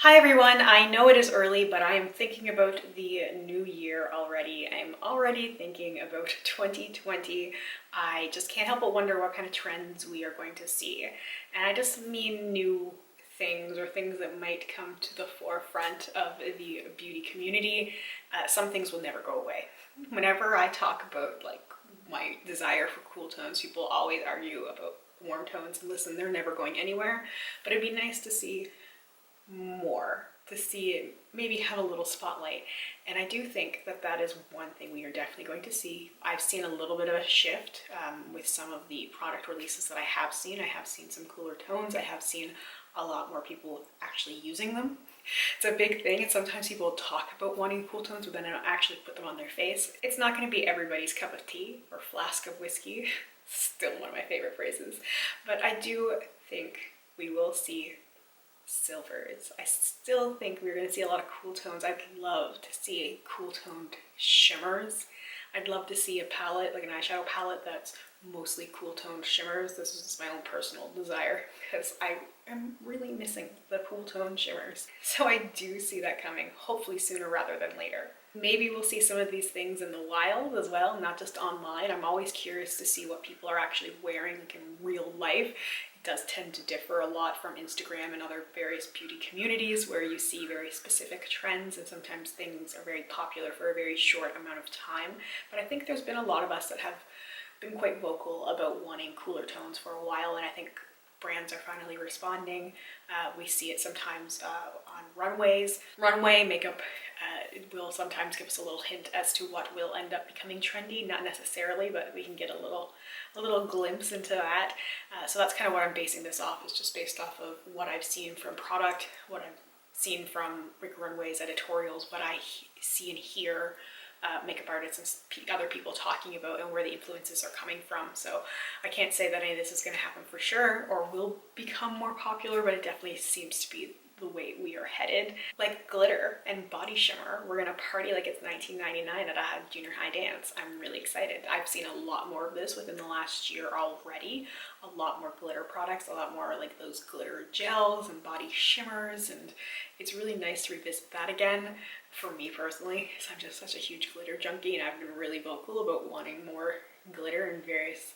Hi everyone, I know it is early, but I am thinking about the new year already. I'm already thinking about 2020. I just can't help but wonder what kind of trends we are going to see. And I just mean new things or things that might come to the forefront of the beauty community. Some things will never go away. Whenever I talk about my desire for cool tones, people always argue about warm tones. And listen, they're never going anywhere, but it'd be nice to see more, to see it maybe have a little spotlight. And I do think that that is one thing we are definitely going to see. I've seen a little bit of a shift with some of the product releases that I have seen. I have seen some cooler tones. I have seen a lot more people actually using them. It's a big thing, and sometimes people talk about wanting cool tones, but then I don't actually put them on their face. It's not going to be everybody's cup of tea or flask of whiskey. Still one of my favorite phrases. But I do think we will see silvers. I still think we're going to see a lot of cool tones. I'd love to see cool toned shimmers. I'd love to see a palette, like an eyeshadow palette, that's mostly cool toned shimmers. This is just my own personal desire because I am really missing the cool toned shimmers. So I do see that coming, hopefully sooner rather than later. Maybe we'll see some of these things in the wild as well, not just online. I'm always curious to see what people are actually wearing like in real life. It does tend to differ a lot from Instagram and other various beauty communities where you see very specific trends, and sometimes things are very popular for a very short amount of time. But I think there's been a lot of us that have been quite vocal about wanting cooler tones for a while, and I think brands are finally responding. We see it sometimes on runways. Runway makeup will sometimes give us a little hint as to what will end up becoming trendy, not necessarily, but we can get a little glimpse into that. So that's kind of what I'm basing this off, is just based off of what I've seen from product, what I've seen from runways, editorials, what I see and hear makeup artists and other people talking about, and where the influences are coming from. So I can't say that any of this is going to happen for sure or will become more popular, but it definitely seems to be the way we are headed. Like glitter and body shimmer, we're gonna party like it's 1999 at a junior high dance. I'm really excited. I've seen a lot more of this within the last year already. A lot more glitter products, a lot more like those glitter gels and body shimmers, and it's really nice to revisit that again. For me personally, because I'm just such a huge glitter junkie, and I've been really vocal about wanting more glitter and various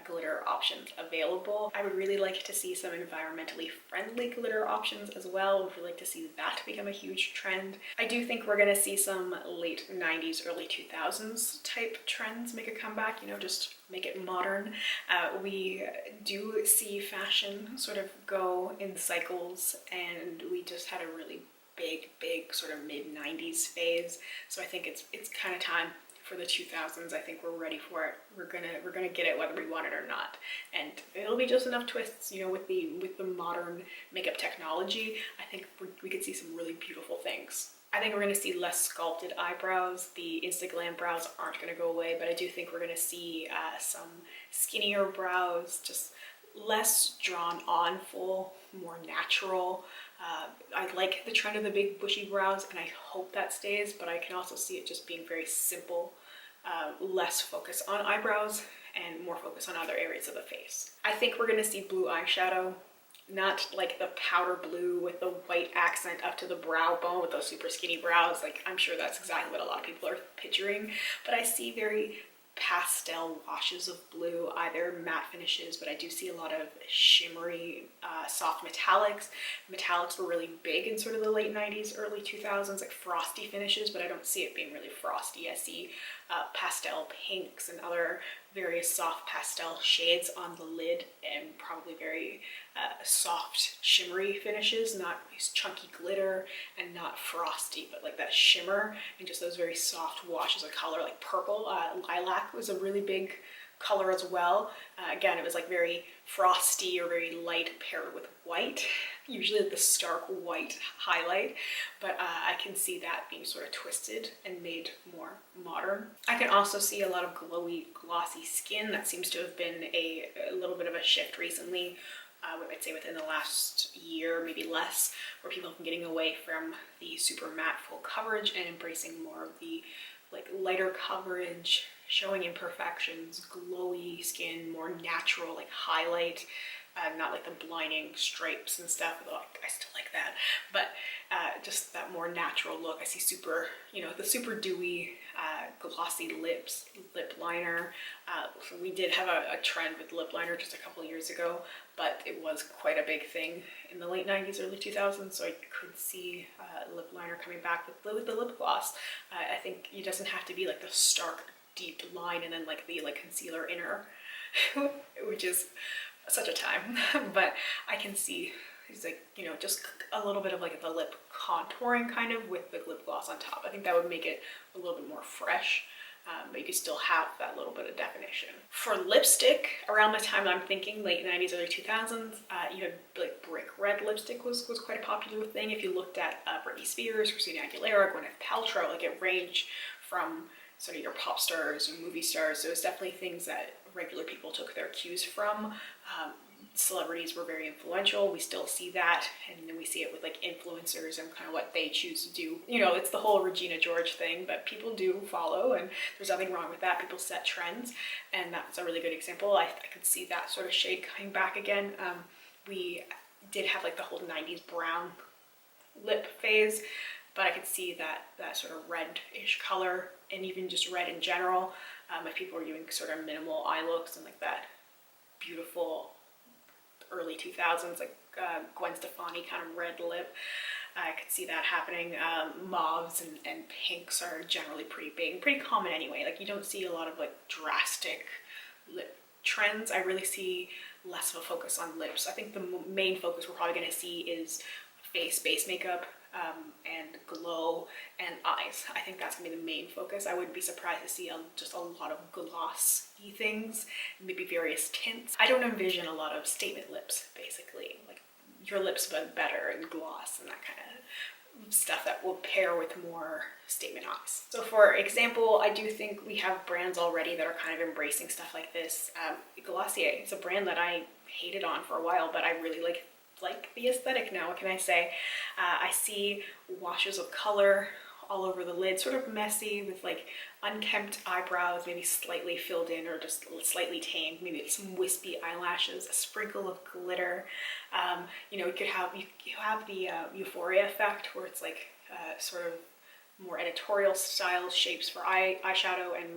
glitter options available. I would really like to see some environmentally friendly glitter options as well. I would really like to see that become a huge trend. I do think we're going to see some late 90s, early 2000s type trends make a comeback, you know, just make it modern. We do see fashion sort of go in cycles, and we just had a really big sort of mid 90s phase. So I think it's kind of time for the 2000s. I think we're ready for it. We're gonna get it whether we want it or not, and it'll be just enough twists, you know, with the modern makeup technology. I think we could see some really beautiful things. I think we're going to see less sculpted eyebrows. The Instaglam brows aren't going to go away, but I do think we're going to see some skinnier brows, just less drawn on full, more natural. I like the trend of the big bushy brows, and I hope that stays, but I can also see it just being very simple, less focus on eyebrows and more focus on other areas of the face. I think we're going to see blue eyeshadow, not like the powder blue with the white accent up to the brow bone with those super skinny brows. Like, I'm sure that's exactly what a lot of people are picturing, but I see very pastel washes of blue, either matte finishes, but I do see a lot of shimmery soft metallics. Metallics were really big in sort of the late 90s, early 2000s, like frosty finishes, but I don't see it being really frosty. I see pastel pinks and other various soft pastel shades on the lid, and probably very soft shimmery finishes, not these chunky glitter and not frosty, but like that shimmer and just those very soft washes of color, like purple. Lilac was a really big color as well. Again, it was like very frosty or very light paired with white, usually like the stark white highlight, but I can see that being sort of twisted and made more modern. I can also see a lot of glowy, glossy skin. That seems to have been a little bit of a shift recently. I'd say within the last year, maybe less, where people have been getting away from the super matte full coverage and embracing more of the like lighter coverage, showing imperfections, glowy skin, more natural, like highlight, not like the blinding stripes and stuff, although I still like that. But just that more natural look. I see super, the super dewy, glossy lip liner. So we did have a trend with lip liner just a couple years ago, but it was quite a big thing in the late 90s, early 2000s, so I could see lip liner coming back with the lip gloss. I think it doesn't have to be like the stark, deep line and then like the concealer inner, which is such a time, but I can see it's like, just a little bit of like the lip contouring kind of with the lip gloss on top. I think that would make it a little bit more fresh, but you could still have that little bit of definition. For lipstick, around the time I'm thinking, late 90s, early 2000s, you had like brick red lipstick was quite a popular thing. If you looked at Britney Spears, Christina Aguilera, Gwyneth Paltrow, like it ranged from sort of your pop stars and movie stars. So it was definitely things that regular people took their cues from. Celebrities were very influential. We still see that, and then we see it with like influencers and kind of what they choose to do. It's the whole Regina George thing, but people do follow, and there's nothing wrong with that. People set trends, and that's a really good example. I could see that sort of shade coming back again. We did have like the whole 90s brown lip phase, but I could see that sort of reddish color, and even just red in general. If people were doing sort of minimal eye looks and like that beautiful early 2000s, like Gwen Stefani kind of red lip, I could see that happening. Mauves and pinks are generally pretty big and pretty common anyway. Like you don't see a lot of like drastic lip trends. I really see less of a focus on lips. I think the main focus we're probably going to see is face base makeup, and glow and eyes. I think that's gonna be the main focus. I wouldn't be surprised to see just a lot of glossy things, maybe various tints. I don't envision a lot of statement lips, basically, like your lips but better and gloss and that kind of stuff that will pair with more statement eyes. So for example, I do think we have brands already that are kind of embracing stuff like this. Glossier, it's a brand that I hated on for a while, but I really like the aesthetic now. What can I say? I see washes of color all over the lid, sort of messy with like unkempt eyebrows, maybe slightly filled in or just slightly tamed, maybe some wispy eyelashes, a sprinkle of glitter. You could have you have the Euphoria effect, where it's like sort of more editorial style shapes for eyeshadow and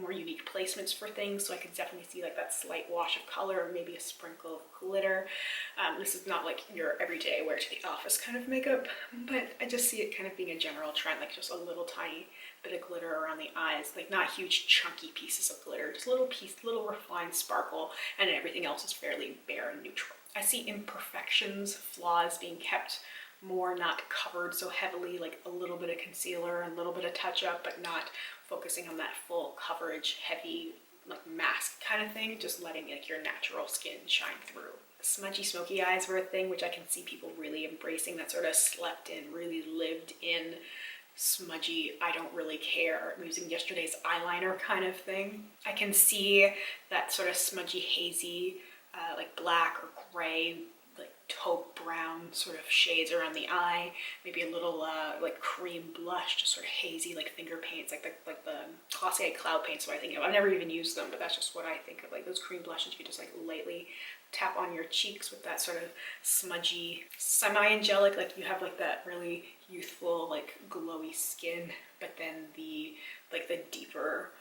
more unique placements for things. So I could definitely see like that slight wash of color or maybe a sprinkle of glitter. This is not like your everyday wear to the office kind of makeup, but I just see it kind of being a general trend, like just a little tiny bit of glitter around the eyes, like not huge chunky pieces of glitter, just a little refined sparkle, and everything else is fairly bare and neutral. I see imperfections, flaws being kept more, not covered so heavily, like a little bit of concealer, a little bit of touch up, but not focusing on that full coverage, heavy like mask kind of thing, just letting like your natural skin shine through. Smudgy smoky eyes were a thing, which I can see people really embracing, that sort of slept in, really lived in smudgy, I don't really care, I'm using yesterday's eyeliner kind of thing. I can see that sort of smudgy, hazy, like black or gray, like taupe brown sort of shades around the eye, maybe a little like cream blush, just sort of hazy, like finger paints, like the Glossier cloud paints. So I think I've never even used them, but that's just what I think of, like those cream blushes you just like lightly tap on your cheeks with that sort of smudgy, semi-angelic, like you have like that really youthful, like glowy skin, but then the deeper,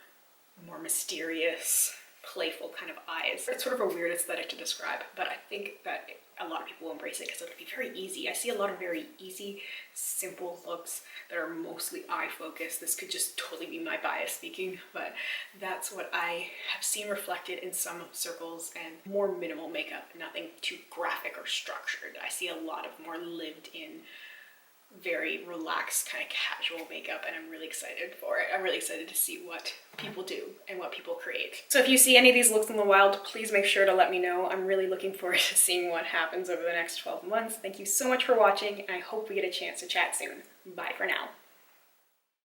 more mysterious, playful kind of eyes. It's sort of a weird aesthetic to describe, but I think that a lot of people will embrace it because it'll be very easy. I see a lot of very easy, simple looks that are mostly eye focused. This could just totally be my bias speaking, but that's what I have seen reflected in some circles, and more minimal makeup, nothing too graphic or structured. I see a lot of more lived in, very relaxed kind of casual makeup, and I'm really excited for it. I'm really excited to see what people do and what people create. So if you see any of these looks in the wild, please make sure to let me know. I'm really looking forward to seeing what happens over the next 12 months. Thank you so much for watching, and I hope we get a chance to chat soon. Bye for now.